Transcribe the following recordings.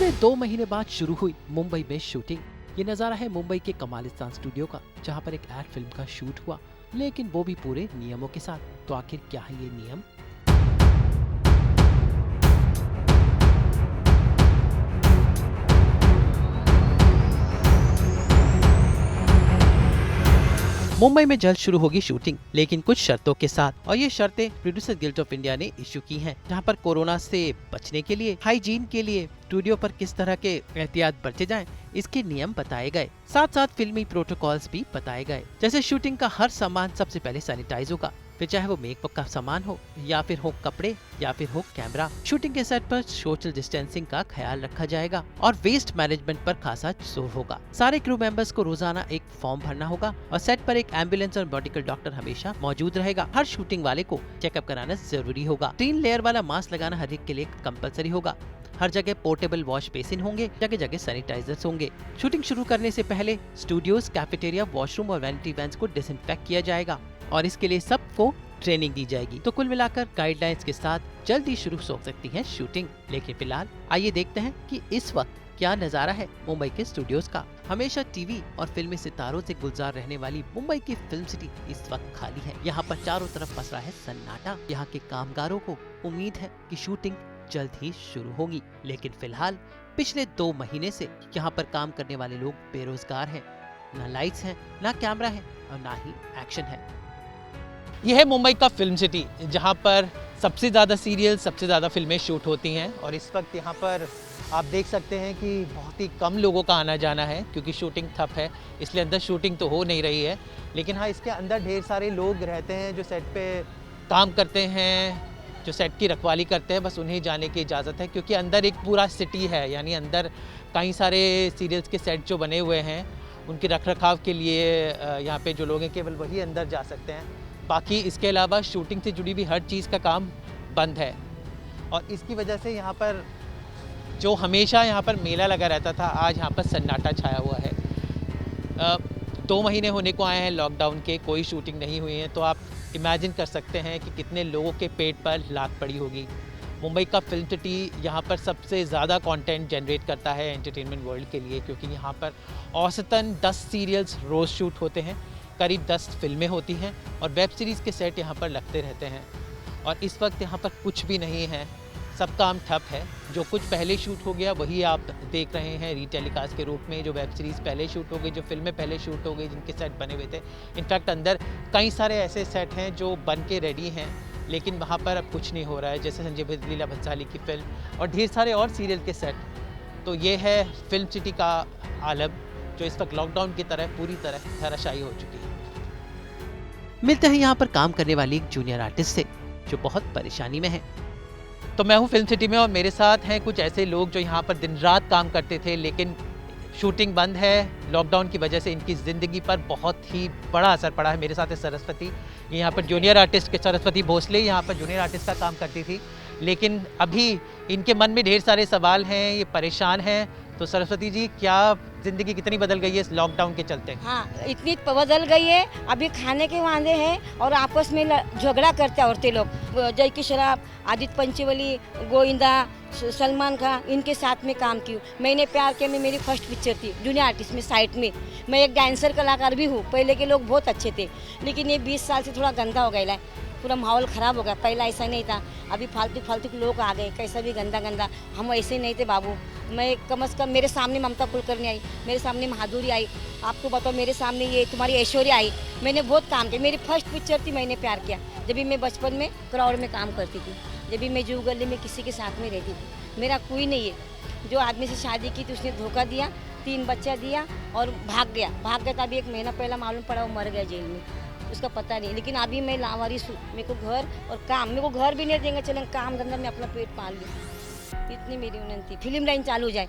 पूरे 2 महीने बाद शुरू हुई मुंबई में शूटिंग। ये नजारा है मुंबई के कमालिस्तान स्टूडियो का, जहां पर एक एड फिल्म का शूट हुआ, लेकिन वो भी पूरे नियमों के साथ। तो आखिर क्या है ये नियम? मुंबई में जल्द शुरू होगी शूटिंग, लेकिन कुछ शर्तों के साथ। और ये शर्तें प्रोड्यूसर गिल्ड ऑफ इंडिया ने इश्यू की हैं, जहां पर कोरोना से बचने के लिए, हाइजीन के लिए स्टूडियो पर किस तरह के एहतियात बरते जाएं, इसके नियम बताए गए। साथ साथ फिल्मी प्रोटोकॉल्स भी बताए गए, जैसे शूटिंग का हर सामान सबसे पहले सैनिटाइज होगा, फिर चाहे वो मेकअप का सामान हो, या फिर हो कपड़े, या फिर हो कैमरा। शूटिंग के सेट पर सोशल डिस्टेंसिंग का ख्याल रखा जाएगा और वेस्ट मैनेजमेंट पर खासा जोर होगा। सारे क्रू मेंबर्स को रोजाना एक फॉर्म भरना होगा और सेट पर एक एम्बुलेंस और मेडिकल डॉक्टर हमेशा मौजूद रहेगा। हर शूटिंग वाले को चेकअप कराना जरूरी होगा। 3 लेयर वाला मास्क लगाना हर एक के लिए कंपलसरी होगा। हर जगह पोर्टेबल वॉश बेसिन होंगे, जगह जगह सैनिटाइजर्स होंगे। शूटिंग शुरू करने से पहले स्टूडियोज, कैफेटेरिया, वॉशरूम और वैनिटी वैन्स को डिसइंफेक्ट किया जाएगा और इसके लिए सबको ट्रेनिंग दी जाएगी। तो कुल मिलाकर गाइडलाइंस के साथ जल्दी शुरू हो सकती है शूटिंग। लेकिन फिलहाल आइए देखते हैं कि इस वक्त क्या नजारा है मुंबई के स्टूडियोज का। हमेशा टीवी और फिल्मी सितारों से गुलजार रहने वाली मुंबई की फिल्म सिटी इस वक्त खाली है। यहाँ पर चारों तरफ पसरा है सन्नाटा। यहाँ के कामगारों को उम्मीद है कि शूटिंग जल्द ही शुरू होगी, लेकिन फिलहाल पिछले 2 महीने से यहाँ पर काम करने वाले लोग बेरोजगार हैं। ना लाइट्स हैं, ना कैमरा है और ना ही एक्शन है। यह है मुंबई का फिल्म सिटी, जहां पर सबसे ज़्यादा सीरियल, सबसे ज़्यादा फिल्में शूट होती हैं। और इस वक्त यहां पर आप देख सकते हैं कि बहुत ही कम लोगों का आना जाना है, क्योंकि शूटिंग ठप है, इसलिए अंदर शूटिंग तो हो नहीं रही है। लेकिन हाँ, इसके अंदर ढेर सारे लोग रहते हैं जो सेट पे काम करते हैं, जो सेट की रखवाली करते हैं। बस उन्हें जाने की इजाज़त है, क्योंकि अंदर एक पूरा सिटी है। यानी अंदर कई सारे सीरियल्स के सेट जो बने हुए हैं, उनके रख रखाव के लिए यहाँ पे जो लोग हैं केवल वही अंदर जा सकते हैं। बाकी इसके अलावा शूटिंग से जुड़ी भी हर चीज़ का काम बंद है। और इसकी वजह से यहाँ पर जो हमेशा यहाँ पर मेला लगा रहता था, आज यहाँ पर सन्नाटा छाया हुआ है। 2 महीने होने को आए हैं लॉकडाउन के, कोई शूटिंग नहीं हुई है। तो आप इमेजिन कर सकते हैं कि कितने लोगों के पेट पर लात पड़ी होगी। मुंबई का फिल्म सिटी यहाँ पर सबसे ज़्यादा कंटेंट जनरेट करता है एंटरटेनमेंट वर्ल्ड के लिए, क्योंकि यहाँ पर औसतन 10 सीरियल्स रोज़ शूट होते हैं, करीब 10 फिल्में होती हैं और वेब सीरीज़ के सेट यहाँ पर लगते रहते हैं। और इस वक्त यहाँ पर कुछ भी नहीं है, सब काम ठप है। जो कुछ पहले शूट हो गया वही आप देख रहे हैं रीटेलीकास्ट के रूप में। जो वेब सीरीज़ पहले शूट हो गई, जो फिल्में पहले शूट हो गई, जिनके सेट बने हुए थे। इनफैक्ट अंदर कई सारे ऐसे सेट हैं जो बन के रेडी हैं, लेकिन वहाँ पर अब कुछ नहीं हो रहा है, जैसे संजय लीला भंसाली की फिल्म और ढेर सारे और सीरियल के सेट। तो ये है फिल्म सिटी का आलम, जो इस वक्त लॉकडाउन की तरह पूरी तरह धराशायी हो चुकी है। मिलते हैं यहाँ पर काम करने वाली एक जूनियर आर्टिस्ट से, जो बहुत परेशानी में है। तो मैं हूँ फिल्म सिटी में और मेरे साथ हैं कुछ ऐसे लोग जो यहाँ पर दिन रात काम करते थे, लेकिन शूटिंग बंद है। लॉकडाउन की वजह से इनकी ज़िंदगी पर बहुत ही बड़ा असर पड़ा है। मेरे साथ है सरस्वती, ये यहाँ पर जूनियर आर्टिस्ट के, सरस्वती भोसले यहाँ पर जूनियर आर्टिस्ट का काम करती थी, लेकिन अभी इनके मन में ढेर सारे सवाल हैं, ये परेशान हैं। तो सरस्वती जी, क्या ज़िंदगी कितनी बदल गई है इस लॉकडाउन के चलते? हाँ, इतनी बदल गई है। अभी खाने के वांदे हैं और आपस में झगड़ा करते हैं औरतें लोग। जय की शराब, आदित्य पंचवली, गोविंदा, सलमान खान, इनके साथ में काम की। मैंने प्यार किया में मेरी फर्स्ट पिक्चर थी जूनियर आर्टिस्ट में, साइड में। मैं एक डांसर कलाकार भी हूँ। पहले के लोग बहुत अच्छे थे, लेकिन ये 20 साल से थोड़ा गंदा हो गया है, पूरा माहौल ख़राब हो गया। पहला ऐसा नहीं था, अभी फालतू के लोग आ गए, कैसा भी गंदा। हम ऐसे नहीं थे बाबू। मैं कम से कम मेरे सामने ममता कुलकर्णी आई, मेरे सामने माधुरी आई, आपको बताओ मेरे सामने ये तुम्हारी ऐश्वर्या आई। मैंने बहुत काम किया। मेरी फर्स्ट पिक्चर थी मैंने प्यार किया, जब भी मैं बचपन में क्राउड में काम करती थी, जब भी मैं जू गली में किसी के साथ में रहती थी। मेरा कोई नहीं है। जो आदमी से शादी की थी उसने धोखा दिया, 3 बच्चा दिया और भाग गया था। अभी 1 महीना पहला मालूम पड़ा वो मर गया जेल में, उसका पता नहीं। लेकिन अभी मैं लावारिस हूँ, मेरे को घर और काम, मेरे को घर भी नहीं देंगे, चलेंगे काम धंधा में अपना पेट पाल लूँ। इतनी मेरी विनती, फिल्म लाइन चालू हो जाए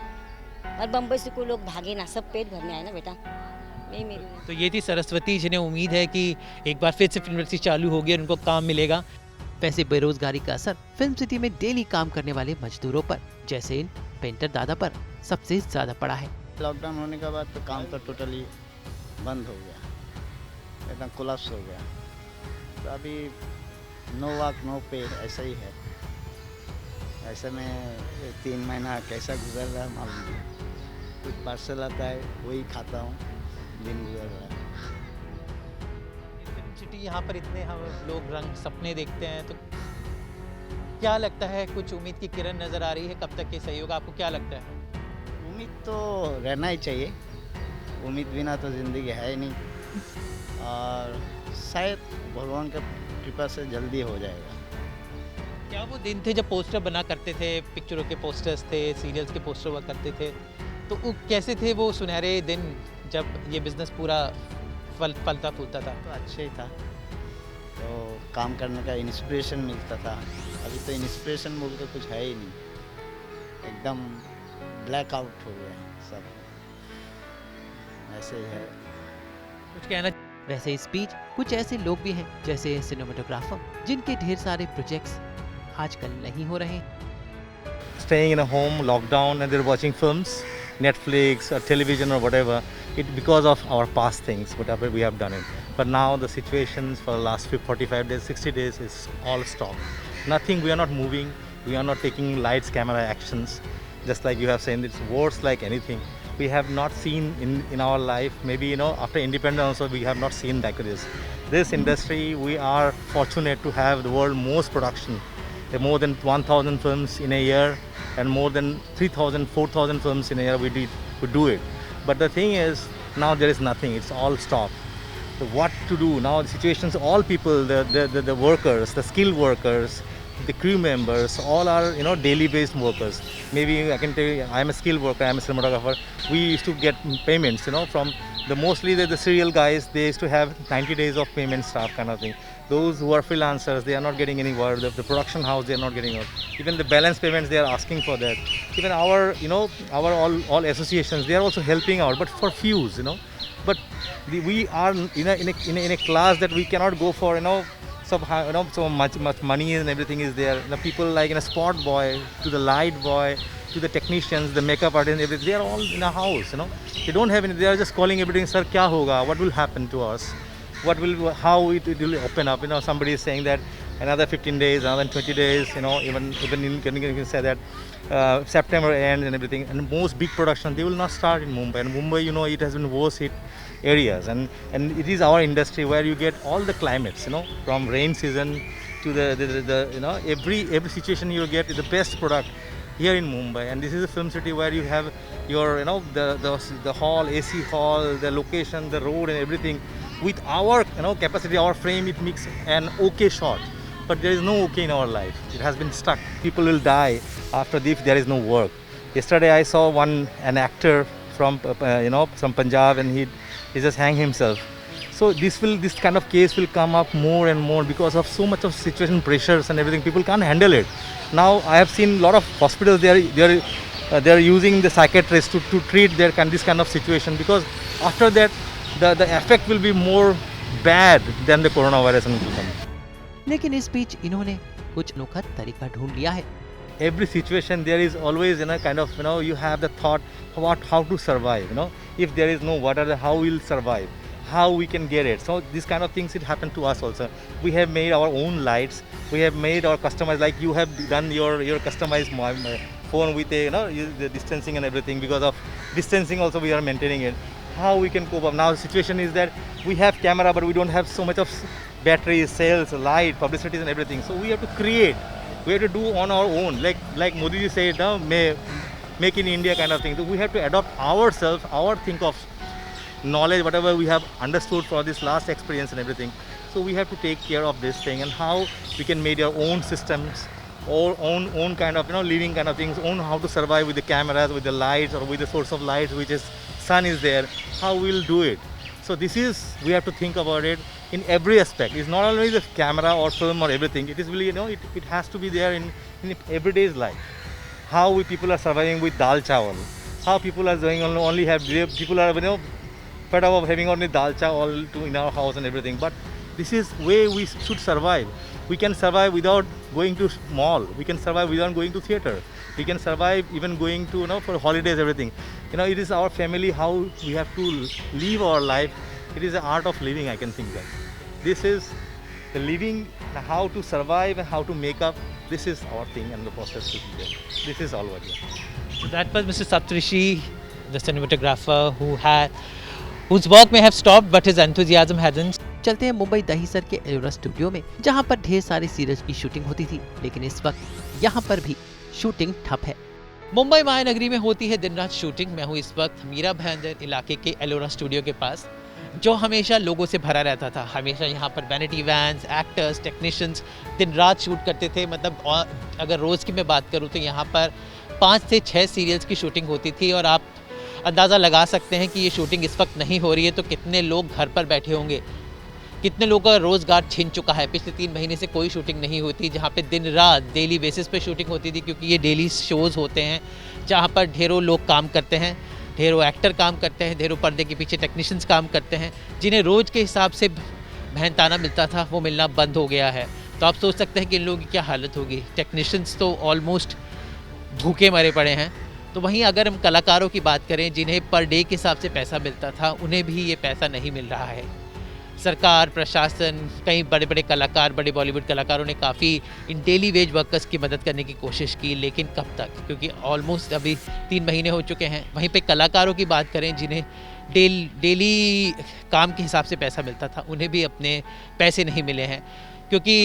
और बम्बई से कोई लोग भागे ना, सब पेट भरने आए ना बेटा, यही मेरी। तो ये थी सरस्वती, जिन्हें उम्मीद है कि एक बार फिर से फिल्म इंडस्ट्री चालू होगी और उनको काम मिलेगा। वैसे बेरोजगारी का असर फिल्म सिटी में डेली काम करने वाले मजदूरों पर, जैसे इन पेंटर दादा पर सबसे ज्यादा पड़ा है। लॉकडाउन होने के बाद तो काम तो टोटली बंद हो गया, एकदम कोलैप्स हो गया। तो अभी नो वर्क नो पे ऐसा ही है। ऐसे में 3 महीना कैसा गुजर रहा है मालूम नहीं। कुछ पार्सल आता है वही खाता हूँ, दिन गुजर रहा है। फिल्म सिटी यहाँ पर इतने हम लोग रंग सपने देखते हैं, तो क्या लगता है, कुछ उम्मीद की किरण नज़र आ रही है? कब तक ये सहयोग, आपको क्या लगता है? उम्मीद तो रहना ही चाहिए, उम्मीद बिना तो ज़िंदगी है ही नहीं। और शायद भगवान का कृपा से जल्दी हो जाएगा। क्या वो दिन थे जब पोस्टर बना करते थे, पिक्चरों के पोस्टर्स थे, सीरियल्स के पोस्टर हुआ करते थे, तो वो कैसे थे वो सुनहरे दिन जब ये बिज़नेस पूरा फलता फूलता था? तो अच्छे ही था, तो काम करने का इंस्पिरेशन मिलता था। अभी तो इंस्पिरेशन बोल के कुछ है ही नहीं, एकदम ब्लैक आउट हो गया सब, ऐसे ही है। कुछ कहना? वैसे इस बीच कुछ ऐसे लोग भी हैं जैसे सिनेमाटोग्राफर, जिनके ढेर सारे प्रोजेक्ट्स आजकल नहीं हो रहे। Staying in a home, lockdown, and they're watching films, Netflix or television or whatever, it because of our past things, whatever we have done it. But now the situations for the last 45 days, 60 days is all stopped. Nothing, we are not moving, we are not taking lights, camera actions. Just like you have said, it's worse like anything. We have not seen in our life, maybe, after independence also, we have not seen like this. This industry, we are fortunate to have the world most production. There are more than 1,000 films in a year and more than 3,000, 4,000 films in a year we do it. But the thing is, now there is nothing, it's all stopped. So what to do? Now the situations, all people, the workers, the skilled workers, the crew members, all are daily based workers. Maybe I can tell you, I'm a skilled worker, I'm a cinematographer. We used to get payments from mostly the serial guys. They used to have 90 days of payment staff kind of thing. Those who are freelancers, they are not getting any work. The production house, they are not getting work. Even the balance payments, they are asking for that. Even our our all associations, they are also helping out, but for fews, But we are in a class that we cannot go for so much money and everything is there. The people like a spot boy to the light boy to the technicians, the makeup artists, everything, they are all in a house. They don't have any. They are just calling everything. Sir, kya hoga? What will happen to us? How it will open up? Somebody is saying that another 15 days, another 20 days. Even you can say that September ends and everything. And most big production, they will not start in Mumbai. And Mumbai, it has been worst hit areas, and it is our industry where you get all the climates, from rain season to the every situation you get is the best product here in Mumbai. And this is a film city where you have your the hall, AC hall, the location, the road and everything. With our capacity, our frame, it makes an okay shot. But there is no okay in our life. It has been stuck. People will die after if there is no work. Yesterday I saw an actor from Punjab, and he just hang himself. So this kind of case will come up more and more because of so much of situation pressures and everything. People can't handle it. Now I have seen a lot of hospitals, they are using the psychiatrists to treat this kind of situation, because after that the effect will be more bad than the coronavirus will come. लेकिन इस बीच इन्होंने कुछ अनोखा तरीका ढूंढ लिया है। Every situation there is always kind of you have the thought about how to survive. If there is no water, how we'll survive, how we can get it. So these kind of things, it happened to us also. We have made our own lights. We have made our customized, like you have done your customized phone with the distancing and everything. Because of distancing also we are maintaining it. How we can cope up. Now the situation is that we have camera, but we don't have so much of batteries, sales, light, publicities and everything. So we have to create. We have to do on our own. Like Modi ji said, make in India kind of thing. So we have to adopt ourselves, our think of knowledge, whatever we have understood for this last experience and everything. So we have to take care of this thing, and how we can make our own systems, or own kind of living kind of things, own how to survive with the cameras, with the lights, or with the source of lights, which is sun is there. How we'll do it. So this is, we have to think about it in every aspect. It's not only the camera or film or everything. It is really it has to be there in everyday's life. How people are surviving with dal chawal. How people are doing only have people are fed up of having only dal chawal in our house and everything. But this is way we should survive. We can survive without going to mall. We can survive without going to theater. We can survive even going to for holidays, everything. It is our family, how we have to live our life. It is the art of living, I can think that. This is The living, how to survive and how to make up, this is our thing and the process to be there. This is all what we are. So that was Mr. Saptrishi, the cinematographer whose work may have stopped but his enthusiasm hasn't. चलते हैं मुंबई दहीसर के Ellora studio में, जहां पर ढेर सारे serials की shooting होती थी, लेकिन इस वक्त यहां पर भी शूटिंग ठप है। मुंबई महानगरी में होती है दिन रात शूटिंग। मैं हूँ इस वक्त मीरा भाईंदर इलाके के एलोरा स्टूडियो के पास, जो हमेशा लोगों से भरा रहता था। हमेशा यहाँ पर वैनिटी वैन्स, एक्टर्स, टेक्नीशियंस दिन रात शूट करते थे। मतलब अगर रोज़ की मैं बात करूँ तो यहाँ पर 5 से 6 सीरियल्स की शूटिंग होती थी, और आप अंदाज़ा लगा सकते हैं कि ये शूटिंग इस वक्त नहीं हो रही है तो कितने लोग घर पर बैठे होंगे, कितने लोगों का रोज़गार छिन चुका है। पिछले 3 महीने से कोई शूटिंग नहीं होती, जहाँ पे दिन रात डेली बेसिस पे शूटिंग होती थी, क्योंकि ये डेली शोज़ होते हैं जहाँ पर ढेरों लोग काम करते हैं, ढेरों एक्टर काम करते हैं, ढेरों पर्दे के पीछे टेक्नीशियंस काम करते हैं, जिन्हें रोज़ के हिसाब से मेहनताना मिलता था वो मिलना बंद हो गया है। तो आप सोच सकते हैं कि इन लोगों की क्या हालत होगी। टेक्नीशियंस तो ऑलमोस्ट भूखे मरे पड़े हैं। तो वहीं अगर हम कलाकारों की बात करें, जिन्हें पर डे के हिसाब से पैसा मिलता था, उन्हें भी ये पैसा नहीं मिल रहा है। सरकार, प्रशासन, कई बड़े बड़े कलाकार, बड़े बॉलीवुड कलाकारों ने काफ़ी इन डेली वेज वर्कर्स की मदद करने की कोशिश की, लेकिन कब तक, क्योंकि ऑलमोस्ट अभी 3 महीने हो चुके हैं। वहीं पे कलाकारों की बात करें, जिन्हें डेली काम के हिसाब से पैसा मिलता था, उन्हें भी अपने पैसे नहीं मिले हैं, क्योंकि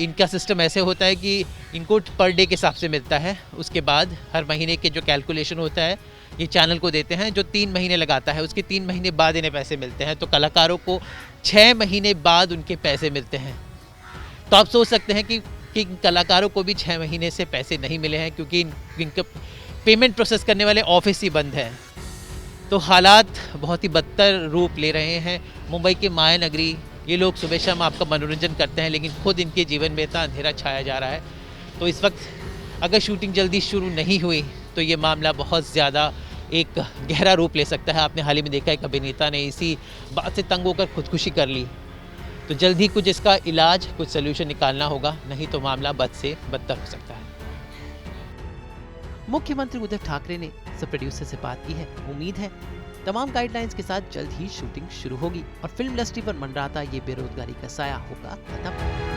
इनका सिस्टम ऐसे होता है कि इनको पर डे के हिसाब से मिलता है। उसके बाद हर महीने के जो कैलकुलेशन होता है ये चैनल को देते हैं, जो 3 महीने लगाता है, उसके 3 महीने बाद इन्हें पैसे मिलते हैं। तो कलाकारों को 6 महीने बाद उनके पैसे मिलते हैं। तो आप सोच सकते हैं कि कलाकारों को भी 6 महीने से पैसे नहीं मिले हैं, क्योंकि इनका पेमेंट प्रोसेस करने वाले ऑफिस ही बंद है। तो हालात बहुत ही बदतर रूप ले रहे हैं मुंबई के माया नगरी। ये लोग सुबह शाम आपका मनोरंजन करते हैं, लेकिन खुद इनके जीवन में इतना अंधेरा छाया जा रहा है। तो इस वक्त अगर शूटिंग जल्दी शुरू नहीं हुई तो ये मामला बहुत ज़्यादा एक गहरा रूप ले सकता है। आपने हाल ही में देखा है, एक अभिनेता ने इसी बात से तंग होकर खुदकुशी कर ली। तो जल्द ही कुछ इसका इलाज, कुछ सलूशन निकालना होगा, नहीं तो मामला बद से बदतर हो सकता है। मुख्यमंत्री उद्धव ठाकरे ने सब प्रोड्यूसर से बात की है। उम्मीद है तमाम गाइडलाइंस के साथ जल्द ही शूटिंग शुरू होगी और फिल्म इंडस्ट्री पर मंडराता ये बेरोजगारी का साया होगा खत्म।